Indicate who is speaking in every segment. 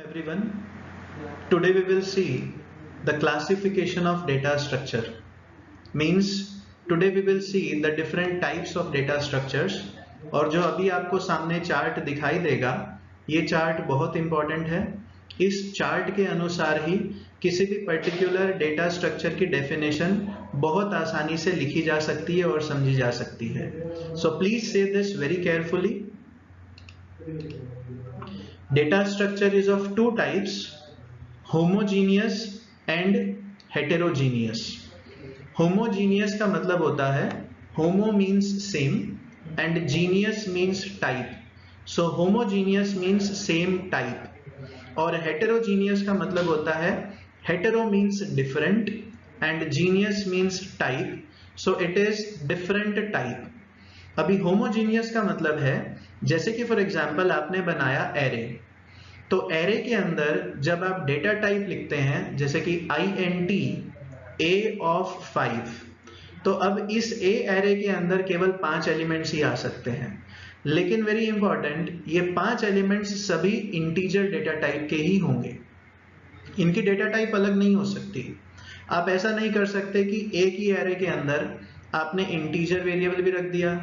Speaker 1: Everyone, today we will see the classification of data structure. Means today we will see the different types of data structures और जो अभी आपको सामने chart दिखाई देगा ये चार्ट बहुत इंपॉर्टेंट है। इस चार्ट के अनुसार ही किसी भी पर्टिकुलर डेटा स्ट्रक्चर की डेफिनेशन बहुत आसानी से लिखी जा सकती है और समझी जा सकती है। सो प्लीज से this very carefully. Data structure is of two types, homogeneous and heterogeneous. Homogeneous का मतलब होता है homo means same and geneous means type. So homogeneous means same type और heterogeneous का मतलब होता है hetero means different and geneous means type. So it is different type. अभी होमोजीनियस का मतलब है जैसे कि फॉर एग्जांपल आपने बनाया एरे, तो एरे के अंदर जब आप डेटा टाइप लिखते हैं जैसे कि int a ऑफ 5, तो अब इस a एरे के अंदर केवल 5 एलिमेंट्स ही आ सकते हैं। लेकिन वेरी इंपॉर्टेंट, ये 5 एलिमेंट्स सभी इंटीजर डेटा टाइप के ही होंगे, इनकी डेटा टाइप अलग नहीं हो सकती। आप ऐसा नहीं कर सकते कि एक ही एरे के अंदर आपने इंटीजर वेरिएबल भी रख दिया,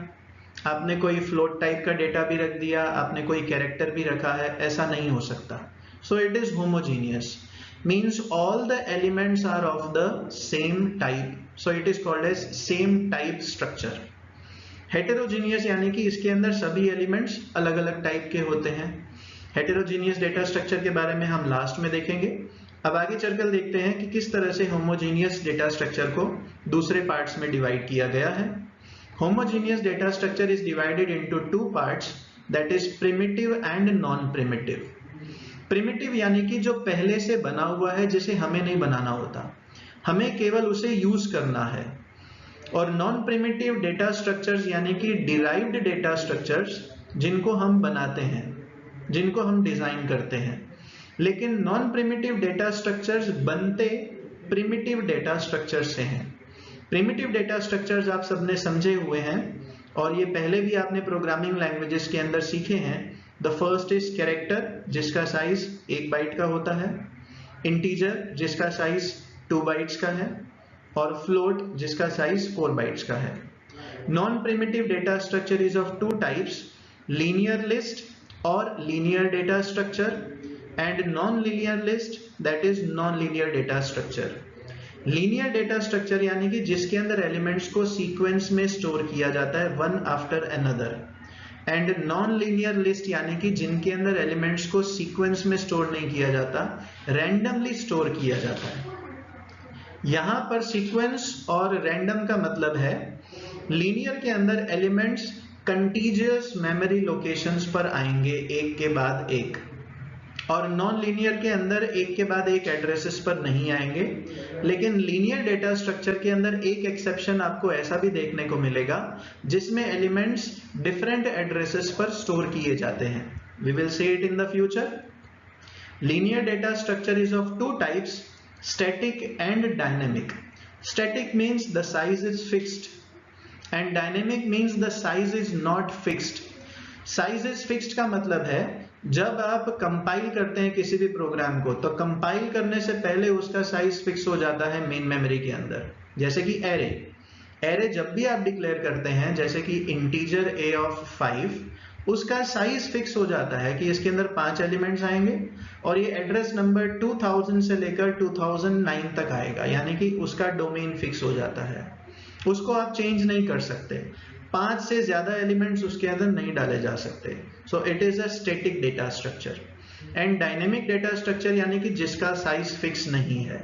Speaker 1: आपने कोई फ्लोट टाइप का डेटा भी रख दिया, आपने कोई कैरेक्टर भी रखा है, ऐसा नहीं हो सकता। So it is homogeneous means all the elements are of the same type, so it is called as same type structure. Heterogeneous यानी कि इसके अंदर सभी एलिमेंट्स अलग अलग टाइप के होते हैं। हेटेरोजीनियस डेटा स्ट्रक्चर के बारे में हम लास्ट में देखेंगे। अब आगे चलकर देखते हैं कि किस तरह से होमोजीनियस डेटा स्ट्रक्चर को दूसरे पार्ट्स में डिवाइड किया गया है। Homogeneous data structure is divided into two parts, that is primitive and non-primitive. Primitive यानी कि जो पहले से बना हुआ है, जिसे हमें नहीं बनाना होता, हमें केवल उसे यूज करना है। और नॉन प्रिमिटिव डेटा स्ट्रक्चर्स यानी कि डिराइव्ड डेटा स्ट्रक्चर्स, जिनको हम बनाते हैं, जिनको हम डिजाइन करते हैं। लेकिन नॉन प्रिमिटिव डेटा स्ट्रक्चर्स बनते प्रिमिटिव डेटा स्ट्रक्चर्स से हैं। प्रिमिटिव डेटा स्ट्रक्चर्स आप सबने समझे हुए हैं और ये पहले भी आपने प्रोग्रामिंग लैंग्वेजेस के अंदर सीखे हैं। द फर्स्ट इज कैरेक्टर, जिसका साइज 1 बाइट का होता है, इंटीजर जिसका साइज 2 बाइट्स का है, और फ्लोट जिसका साइज 4 बाइट्स का है। Non primitive data structure is of two types, linear list और linear data structure, and non linear list that is non linear data structure. Linear data structure यानी कि जिसके अंदर एलिमेंट्स को सीक्वेंस में स्टोर किया जाता है one after another, and non linear list यानी कि जिनके अंदर एलिमेंट्स को सीक्वेंस में स्टोर नहीं किया जाता, रैंडमली स्टोर किया जाता है। यहां पर सीक्वेंस और रैंडम का मतलब है लीनियर के अंदर एलिमेंट्स कंटीजियस मेमोरी लोकेशंस पर आएंगे एक के बाद एक, और नॉन लीनियर के अंदर एक के बाद एक एड्रेसेस पर नहीं आएंगे। लेकिन लीनियर डेटा स्ट्रक्चर के अंदर एक एक्सेप्शन आपको ऐसा भी देखने को मिलेगा जिसमें एलिमेंट्स डिफरेंट एड्रेसेस पर स्टोर किए जाते हैं। We will see it in the future. Linear data structure is of two types, static and dynamic. Static means the size is fixed and dynamic means the size is not fixed. Size is fixed का मतलब है जब आप compile करते हैं किसी भी programme को, तो कंपाइल करने से पहले उसका साइज फिक्स हो जाता है मेन मेमोरी के अंदर। जैसे कि एरे जब भी आप डिक्लेयर करते हैं, जैसे कि इंटीजर a ऑफ 5, उसका साइज फिक्स हो जाता है कि इसके अंदर 5 एलिमेंट्स आएंगे और ये एड्रेस नंबर 2000 से लेकर 2009 तक आएगा, यानी कि उसका डोमेन फिक्स हो जाता है, उसको आप चेंज नहीं कर सकते। 5 से ज्यादा एलिमेंट्स उसके अंदर नहीं डाले जा सकते। सो it is a static data structure. And dynamic data structure यानी कि जिसका साइज फिक्स नहीं है।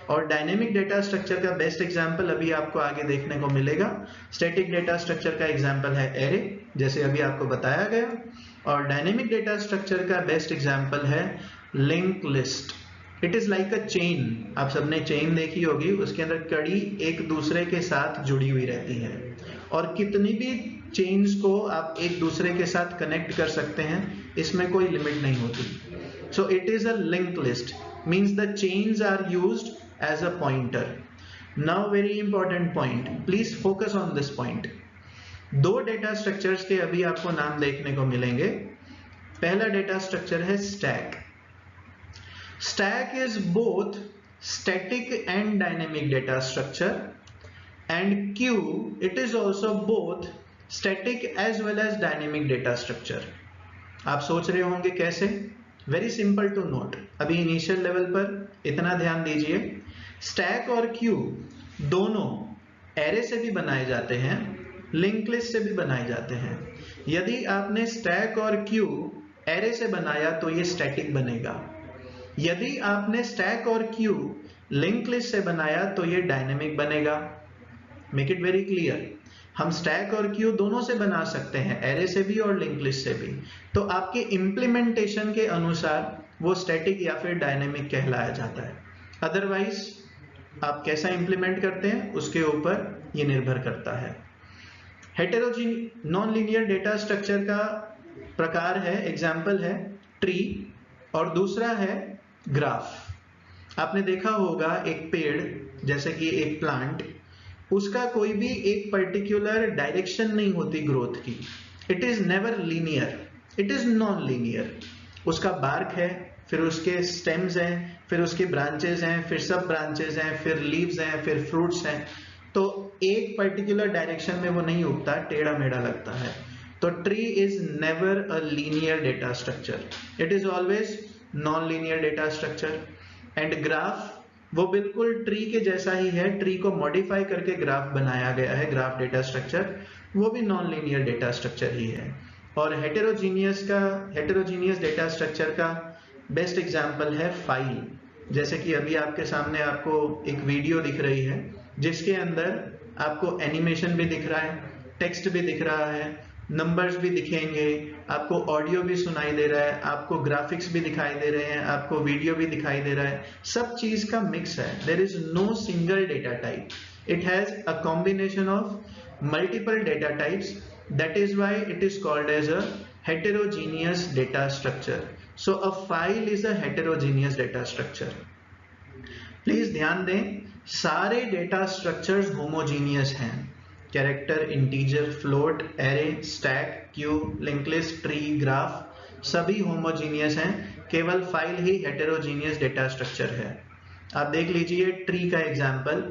Speaker 1: और डायनेमिक डेटा स्ट्रक्चर का बेस्ट एग्जांपल अभी आपको आगे देखने को मिलेगा। स्टैटिक डेटा स्ट्रक्चर का एग्जांपल है एरे, जैसे अभी आपको बताया गया, और डायनेमिक डेटा स्ट्रक्चर का बेस्ट एग्जांपल है link list. It is like a chain. आप सबने चेन देखी होगी, उसके अंदर कड़ी एक दूसरे के साथ जुड़ी हुई रहती है, और कितनी भी चेन्स को आप एक दूसरे के साथ कनेक्ट कर सकते हैं, इसमें कोई लिमिट नहीं होती। So it is a link list means the chains are used as a pointer. Now very important point, please focus on this point. 2 data structures के अभी आपको नाम देखने को मिलेंगे। पहला डेटा स्ट्रक्चर है stack. Stack is both static and dynamic data structure, and queue, it is also both static as well as dynamic data structure. आप सोच रहे होंगे कैसे? Very simple to note. अभी इनिशियल लेवल पर इतना ध्यान दीजिए, स्टैक और क्यू दोनों एरे से भी बनाए जाते हैं, लिंक लिस्ट से भी बनाए जाते हैं. यदि आपने स्टैक और क्यू एरे से बनाया तो ये स्टैटिक बनेगा. यदि आपने स्टैक और क्यू लिंक लिस्ट से बनाया तो ये डायनेमिक बनेगा. Make it very clear. हम स्टैक और क्यू दोनों से बना सकते हैं, एरे से भी और लिंक लिस्ट से भी. तो आपके इंप्लीमेंटेशन के अनुसार वो स्टैटिक या फिर डायनेमिक कहलाया जाता है. अदरवाइज आप कैसा इंप्लीमेंट करते हैं उसके ऊपर ये निर्भर करता है. Heterogeneous non linear data structure का प्रकार है, एग्जाम्पल है ट्री और दूसरा है ग्राफ. आपने देखा होगा एक पेड़ जैसे कि एक प्लांट, उसका कोई भी एक पर्टिकुलर डायरेक्शन नहीं होती ग्रोथ की. It is never linear, it is non linear. उसका बार्क है, फिर उसके स्टेम्स हैं, फिर उसके ब्रांचेस हैं, फिर सब ब्रांचेस हैं, फिर लीव्स हैं, फिर फ्रूट्स हैं. तो एक पर्टिकुलर डायरेक्शन में वो नहीं उगता, टेढ़ा मेढ़ा लगता है. तो tree is never a linear data structure, it is always non linear data structure. And graph वो बिल्कुल ट्री के जैसा ही है, ट्री को मॉडिफाई करके ग्राफ बनाया गया है, ग्राफ डेटा स्ट्रक्चर, वो भी नॉन लीनियर डेटा स्ट्रक्चर ही है. और हेटेरोजीनियस डेटा स्ट्रक्चर का बेस्ट एग्जांपल है फाइल. जैसे कि अभी आपके सामने आपको एक वीडियो दिख रही है जिसके अंदर आपको एनिमेशन भी दिख रहा है, टेक्स्ट भी दिख रहा है, नंबर्स भी दिखेंगे, आपको ऑडियो भी सुनाई दे रहा है, आपको ग्राफिक्स भी दिखाई दे रहे हैं, आपको वीडियो भी दिखाई दे रहा है. सब चीज का मिक्स है. There is no single data type, it has a combination of multiple data types. That is why it is called as a heterogeneous data structure. So a file is a heterogeneous data structure. Please ध्यान दें, सारे data structures homogeneous हैं. Character, integer, float, array, stack, queue, link list, tree, graph सभी homogeneous हैं. केवल file ही heterogeneous data structure है. आप देख लीजिए ट्री का एग्जांपल.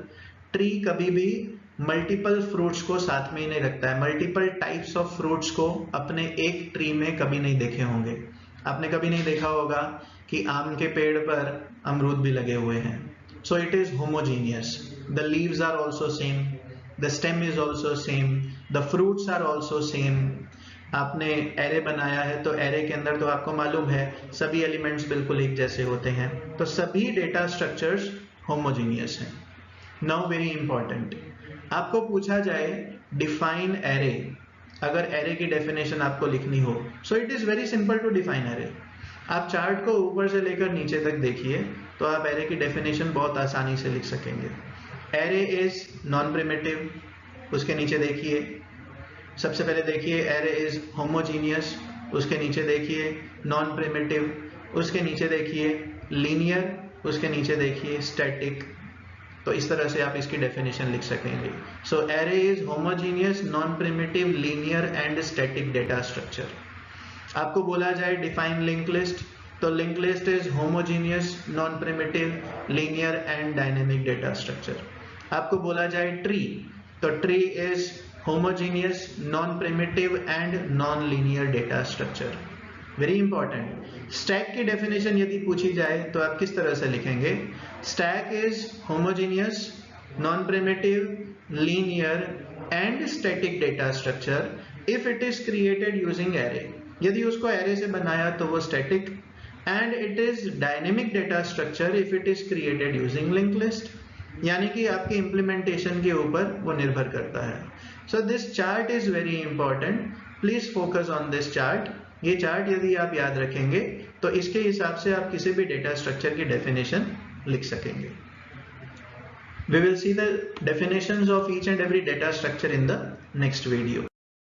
Speaker 1: ट्री कभी भी मल्टीपल फ्रूट्स को साथ में ही नहीं रखता है. मल्टीपल टाइप्स ऑफ फ्रूट्स को अपने एक ट्री में कभी नहीं देखे होंगे. आपने कभी नहीं देखा होगा कि आम के पेड़ पर अमरूद भी लगे हुए हैं. So it is homogeneous. The leaves are also same, the stem is also same, the fruits are also same. आपने एरे बनाया है तो एरे के अंदर तो आपको मालूम है सभी एलिमेंट्स बिल्कुल एक जैसे होते हैं. तो सभी डेटा स्ट्रक्चर्स होमोजीनियस हैं. नाउ वेरी इंपॉर्टेंट, आपको पूछा जाए डिफाइन एरे. अगर एरे की डेफिनेशन आपको लिखनी हो, so it is very simple to define array. आप चार्ट को ऊपर से लेकर नीचे तक देखिए तो आप एरे की डेफिनेशन बहुत आसानी से लिख सकेंगे. Array is non primitive. उसके नीचे देखिए, सबसे पहले देखिए एरे इज होमोजीनियस. उसके नीचे देखिए नॉन प्रिमिटिव. उसके नीचे देखिए लीनियर. उसके नीचे देखिए स्टैटिक. तो इस तरह से आप इसकी डेफिनेशन लिख सकेंगे. So array is homogeneous, non primitive, linear and static data structure. आपको बोला जाए डिफाइन लिंक लिस्ट, तो link list is homogeneous, non primitive, linear and dynamic data structure. आपको बोला जाए ट्री, तो tree is homogeneous, non primitive and non linear data structure. Very important. Stack की definition यदि पूछी जाए तो आप किस तरह से लिखेंगे? Stack is homogeneous, non primitive, linear and static data structure if it is created using array. यदि उसको एरे से बनाया तो वो static. And it is dynamic data structure if it is created using link list. यानी कि आपके implementation के ऊपर वो निर्भर करता है. So this chart is very important. Please focus on this chart. ये चार्ट यदि आप याद रखेंगे तो इसके हिसाब से आप किसी भी डेटा स्ट्रक्चर की डेफिनेशन लिख सकेंगे. We will see the definitions of each and every data structure in the next video.